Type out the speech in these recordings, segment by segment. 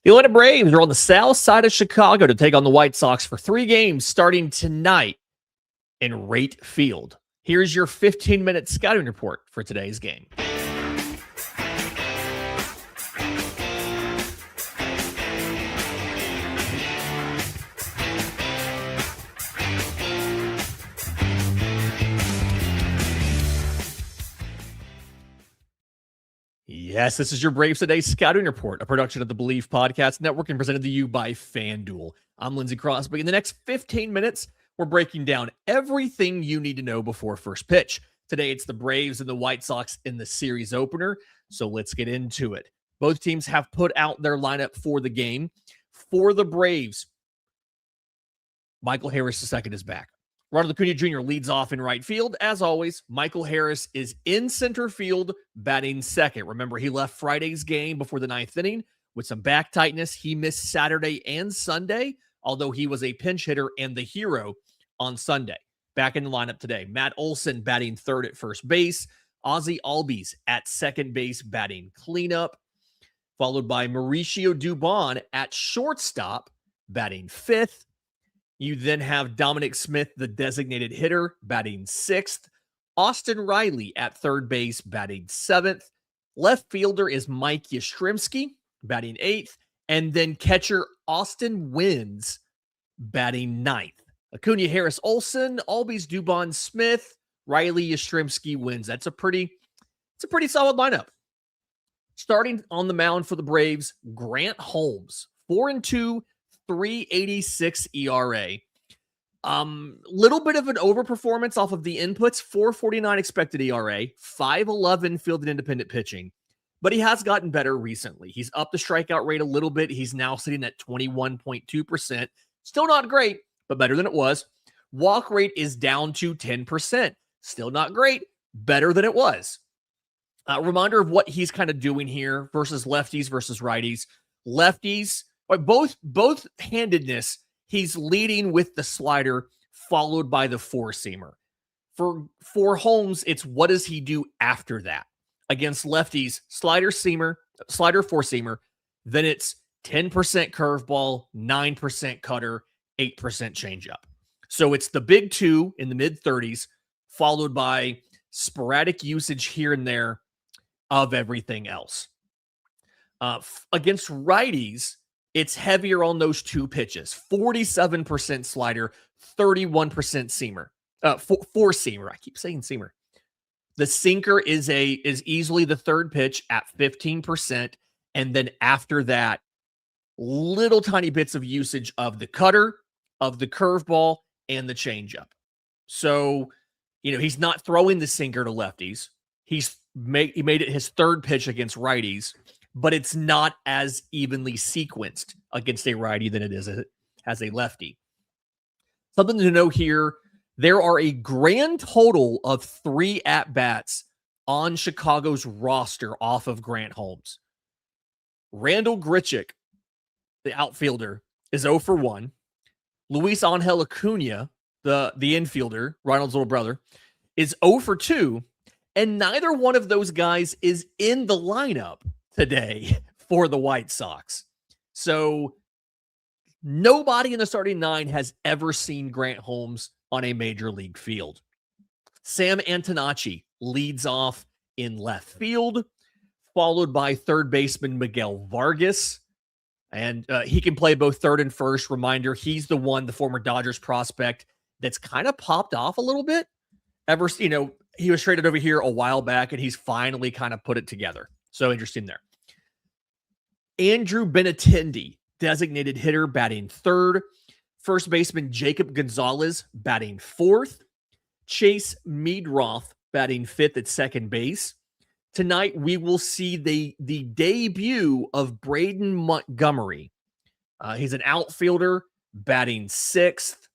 The Atlanta Braves are on the south side of Chicago to take on the White Sox for 3 games starting tonight in Rate Field. Here's your 15-minute scouting report for today's game. Yes, this is your Braves Today Scouting Report, a production of the Believe Podcast Network and presented to you by FanDuel. I'm Lindsey Crosby. In the next 15 minutes, we're breaking down everything you need to know before first pitch. Today, it's the Braves and the White Sox in the series opener, so let's get into it. Both teams have put out their lineup for the game. For the Braves, Michael Harris II is back. Ronald Acuna Jr. leads off in right field. As always, Michael Harris is in center field, batting second. Remember, he left Friday's game before the 9th inning with some back tightness. He missed Saturday and Sunday, although he was a pinch hitter and the hero on Sunday. Back in the lineup today, Matt Olson batting third at first base. Ozzie Albies at second base batting cleanup, followed by Mauricio Dubon at shortstop batting fifth. You then have Dominic Smith, the designated hitter, batting sixth. Austin Riley at third base, batting seventh. Left fielder is Mike Yastrzemski, batting eighth. And then catcher Austin Wynns, batting ninth. Acuna, Harris, Olson, Albies, Dubon, Smith, Riley, Yastrzemski, Wynns. It's a pretty solid lineup. Starting on the mound for the Braves, Grant Holmes, 4-2, 3.86 ERA. Little bit of an overperformance off of the inputs, 4.49 expected ERA, 5.11 fielded independent pitching, but he has gotten better recently. He's upped the strikeout rate a little bit. He's now sitting at 21.2%. Still not great, but better than it was. Walk rate is down to 10%. Still not great, better than it was. Reminder of what he's kind of doing here versus lefties versus righties. Lefties, both handedness, he's leading with the slider followed by the four-seamer. For Holmes, it's what does he do after that? Against lefties, slider four-seamer, then it's 10% curveball, 9% cutter, 8% changeup. So it's the big two in the mid-30s, followed by sporadic usage here and there of everything else. Against righties, it's heavier on those two pitches. 47% slider, 31% seamer. Four-seamer. I keep saying seamer. The sinker is easily the third pitch at 15%. And then after that, little tiny bits of usage of the cutter, of the curveball, and the changeup. So, he's not throwing the sinker to lefties. He made it his third pitch against righties, but it's not as evenly sequenced against a righty than it is as a lefty. Something to know here, there are a grand total of 3 at-bats on Chicago's roster off of Grant Holmes. Randall Grichuk, the outfielder, is 0 for 1. Luis Angel Acuna, the infielder, Ronald's little brother, is 0 for 2, and neither one of those guys is in the lineup today for the White Sox. So nobody in the starting 9 has ever seen Grant Holmes on a major league field. Sam Antonacci leads off in left field, followed by third baseman Miguel Vargas. And he can play both third and first. Reminder, he's the former Dodgers prospect that's kind of popped off a little bit. He was traded over here a while back, and he's finally kind of put it together. So interesting there. Andrew Benintendi, designated hitter, batting third. First baseman Jacob Gonzalez batting fourth. Chase Meadroth batting fifth at second base. Tonight, we will see the debut of Braden Montgomery. He's an outfielder batting sixth,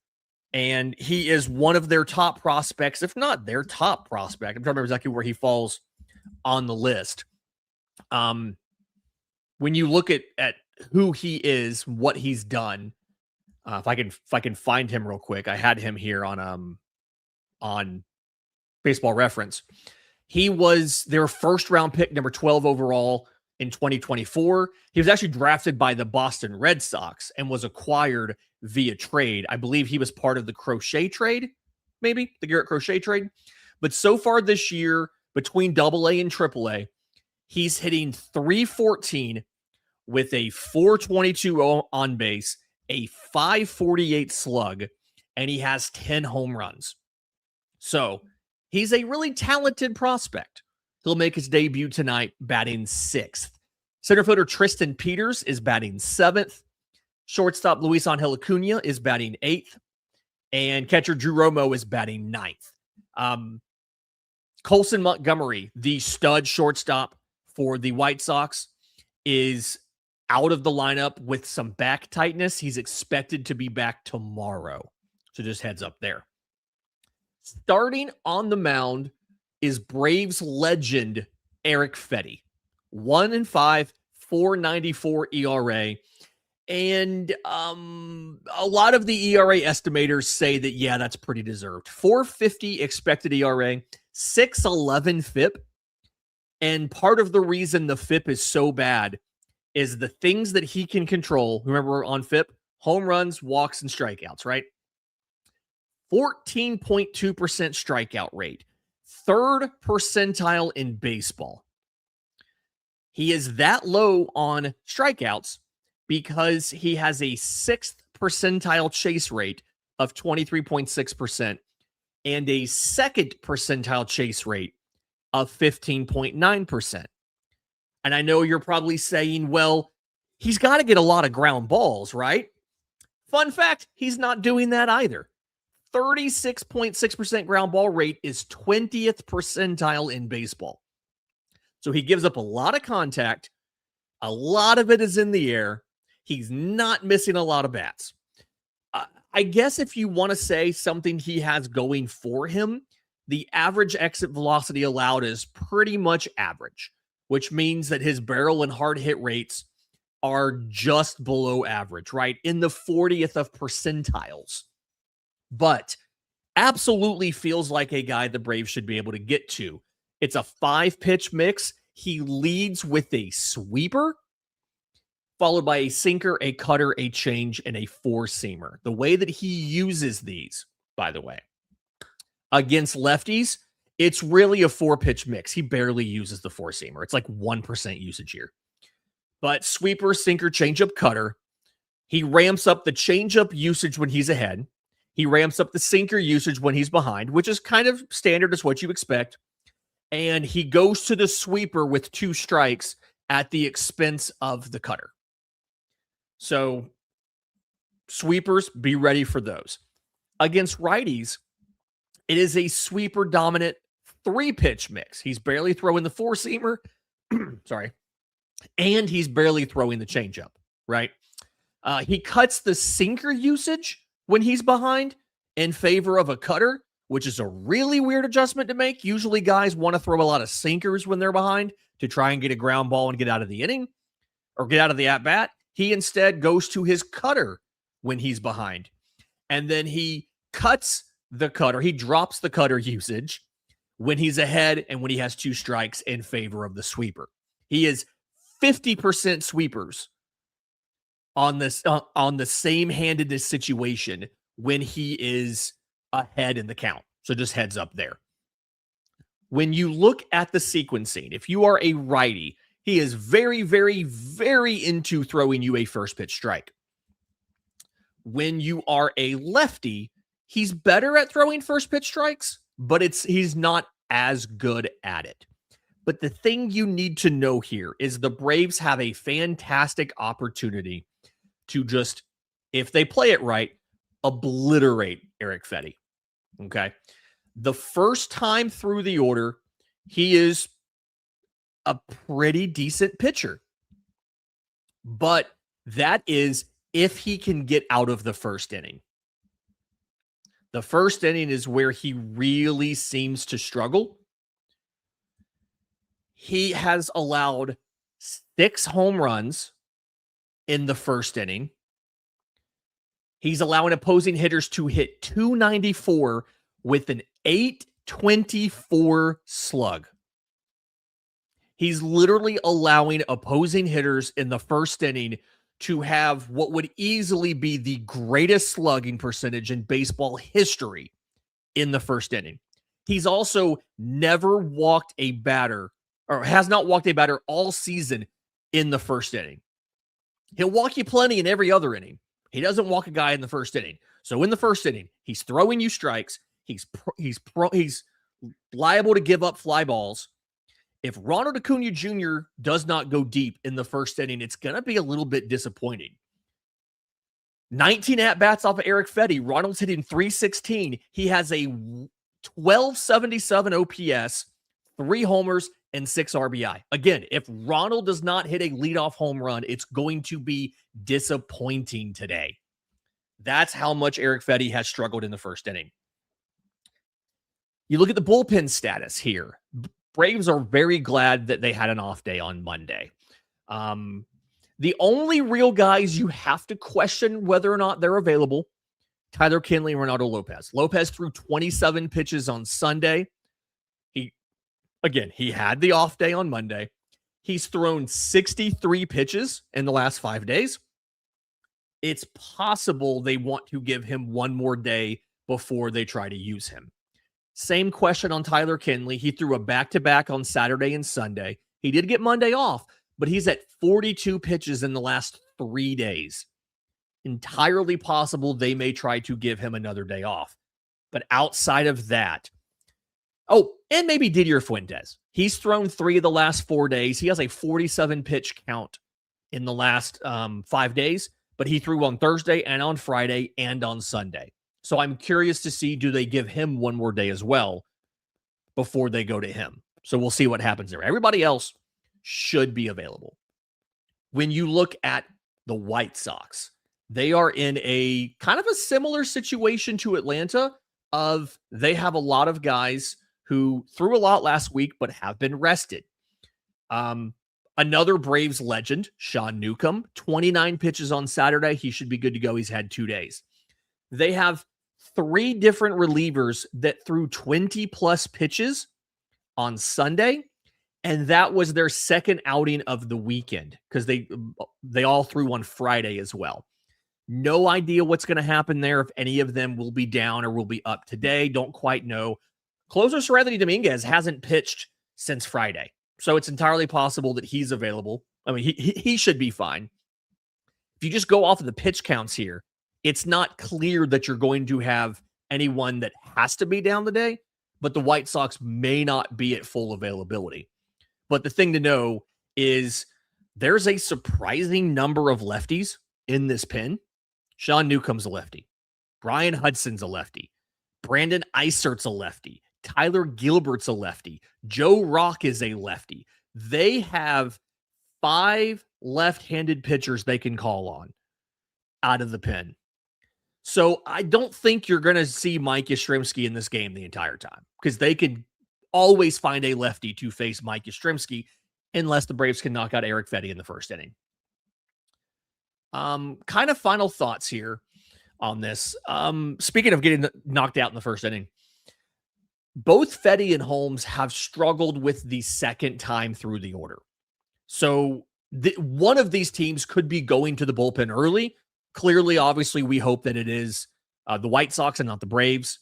and he is one of their top prospects, if not their top prospect. I'm trying to remember exactly where he falls on the list. When you look at who he is, what he's done, if I can find him real quick, I had him here on Baseball Reference. He was their first round pick, number 12 overall, in 2024. He was actually drafted by the Boston Red Sox and was acquired via trade. I believe he was part of the Crochet trade, maybe the Garrett Crochet trade. But so far this year, between AA and AAA, he's hitting 314 with a 422 on base, a 548 slug, and he has 10 home runs. So he's a really talented prospect. He'll make his debut tonight, batting 6th. Center fielder Tristan Peters is batting 7th. Shortstop Luis Angel Acuna is batting 8th. And catcher Drew Romo is batting 9th. Colson Montgomery, the stud shortstop for the White Sox, is out of the lineup with some back tightness. He's expected to be back tomorrow. So just heads up there. Starting on the mound is Braves legend Erick Fedde. 1-5, 4.94 ERA. And a lot of the ERA estimators say that, yeah, that's pretty deserved. 4.50 expected ERA, 6.11 FIP. And part of the reason the FIP is so bad is the things that he can control. Remember on FIP, home runs, walks, and strikeouts, right? 14.2% strikeout rate, 3rd percentile in baseball. He is that low on strikeouts because he has a 6th percentile chase rate of 23.6% and a 2nd percentile chase rate of 15.9%. And I know you're probably saying, well, he's got to get a lot of ground balls, right? Fun fact, he's not doing that either. 36.6% ground ball rate is 20th percentile in baseball. So he gives up a lot of contact. A lot of it is in the air. He's not missing a lot of bats. I guess if you want to say something he has going for him, the average exit velocity allowed is pretty much average, which means that his barrel and hard hit rates are just below average, right? In the 40th of percentiles. But absolutely feels like a guy the Braves should be able to get to. It's a 5-pitch mix. He leads with a sweeper, followed by a sinker, a cutter, a change, and a 4-seamer. The way that he uses these, by the way, against lefties, it's really a 4-pitch mix. He barely uses the 4-seamer. It's like 1% usage here. But sweeper, sinker, changeup, cutter. He ramps up the changeup usage when he's ahead. He ramps up the sinker usage when he's behind, which is kind of standard as what you expect. And he goes to the sweeper with 2 strikes at the expense of the cutter. So sweepers, be ready for those. Against righties, it is a sweeper dominant 3-pitch mix. He's barely throwing the 4-seamer. Sorry. And he's barely throwing the changeup, right? He cuts the sinker usage when he's behind in favor of a cutter, which is a really weird adjustment to make. Usually guys want to throw a lot of sinkers when they're behind to try and get a ground ball and get out of the inning or get out of the at-bat. He instead goes to his cutter when he's behind. And then he cuts the cutter. He drops the cutter usage when he's ahead and when he has 2 strikes in favor of the sweeper. He is 50% sweepers on this on the same handedness situation when he is ahead in the count. So just heads up there. When you look at the sequencing, if you are a righty, he is very, very, very into throwing you a first pitch strike. When you are a lefty, he's better at throwing first pitch strikes, but he's not as good at it. But the thing you need to know here is the Braves have a fantastic opportunity to just, if they play it right, obliterate Erick Fedde. Okay. The first time through the order, he is a pretty decent pitcher. But that is if he can get out of the first inning. The first inning is where he really seems to struggle. He has allowed 6 home runs in the first inning. He's allowing opposing hitters to hit 294 with an 824 slug. He's literally allowing opposing hitters in the first inning to have what would easily be the greatest slugging percentage in baseball history in the first inning. He's also never walked a batter, or has not walked a batter all season in the first inning. He'll walk you plenty in every other inning. He doesn't walk a guy in the first inning. So in the first inning, he's throwing you strikes. He's liable to give up fly balls. If Ronald Acuna Jr. does not go deep in the first inning, it's going to be a little bit disappointing. 19 at-bats off of Erick Fedde. Ronald's hitting .316. He has a 1277 OPS, 3 homers, and 6 RBI. Again, if Ronald does not hit a leadoff home run, it's going to be disappointing today. That's how much Erick Fedde has struggled in the first inning. You look at the bullpen status here. Braves are very glad that they had an off day on Monday. The only real guys you have to question whether or not they're available, Tyler Kinley and Ronaldo Lopez. Lopez threw 27 pitches on Sunday. He had the off day on Monday. He's thrown 63 pitches in the last 5 days. It's possible they want to give him one more day before they try to use him. Same question on Tyler Kinley. He threw a back-to-back on Saturday and Sunday. He did get Monday off, but he's at 42 pitches in the last 3 days. Entirely possible they may try to give him another day off. But outside of that, and maybe Didier Fuentes. He's thrown 3 of the last 4 days. He has a 47 pitch count in the last 5 days, but he threw on Thursday and on Friday and on Sunday. So I'm curious to see, do they give him one more day as well before they go to him? So we'll see what happens there. Everybody else should be available. When you look at the White Sox, they are in a kind of a similar situation to Atlanta of they have a lot of guys who threw a lot last week but have been rested. Another Braves legend, Sean Newcomb, 29 pitches on Saturday. He should be good to go. He's had 2 days. They have 3 different relievers that threw 20-plus pitches on Sunday, and that was their second outing of the weekend because they all threw on Friday as well. No idea what's going to happen there, if any of them will be down or will be up today. Don't quite know. Closer Serenity Dominguez hasn't pitched since Friday, so it's entirely possible that he's available. I mean, he should be fine. If you just go off of the pitch counts here, it's not clear that you're going to have anyone that has to be down today, but the White Sox may not be at full availability. But the thing to know is there's a surprising number of lefties in this pen. Sean Newcomb's a lefty. Brian Hudson's a lefty. Brandon Eisert's a lefty. Tyler Gilbert's a lefty. Joe Rock is a lefty. They have 5 left-handed pitchers they can call on out of the pen. So I don't think you're going to see Mike Yastrzemski in this game the entire time because they can always find a lefty to face Mike Yastrzemski unless the Braves can knock out Erick Fedde in the first inning. Kind of final thoughts here on this. Speaking of getting knocked out in the first inning, both Fedde and Holmes have struggled with the second time through the order. So one of these teams could be going to the bullpen early. Clearly, obviously, we hope that it is the White Sox and not the Braves.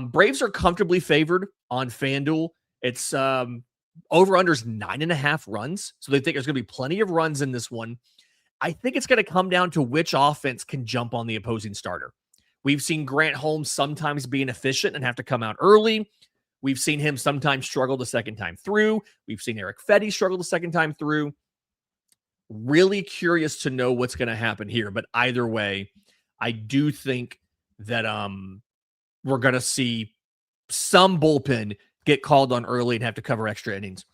Braves are comfortably favored on FanDuel. It's over-under's 9.5 runs. So they think there's going to be plenty of runs in this one. I think it's going to come down to which offense can jump on the opposing starter. We've seen Grant Holmes sometimes be inefficient and have to come out early. We've seen him sometimes struggle the second time through. We've seen Erick Fedde struggle the second time through. Really curious to know what's going to happen here. But either way, I do think that we're going to see some bullpen get called on early and have to cover extra innings.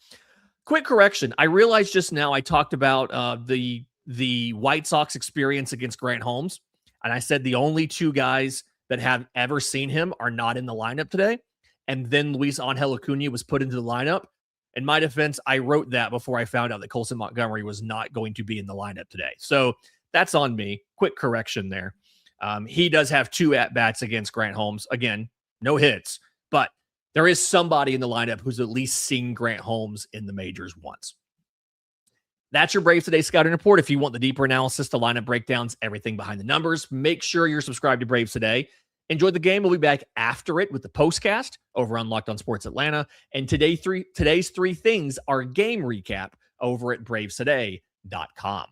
Quick correction. I realized just now I talked about the White Sox experience against Grant Holmes. And I said the only 2 guys that have ever seen him are not in the lineup today. And then Luis Angel Acuna was put into the lineup. In my defense, I wrote that before I found out that Colson Montgomery was not going to be in the lineup today. So that's on me. Quick correction there. He does have 2 at-bats against Grant Holmes. Again, no hits, but there is somebody in the lineup who's at least seen Grant Holmes in the majors once. That's your Braves Today Scouting Report. If you want the deeper analysis, the lineup breakdowns, everything behind the numbers, make sure you're subscribed to Braves Today. Enjoy the game. We'll be back after it with the postcast over on Locked On Sports Atlanta. And today's three things are game recap over at bravestoday.com.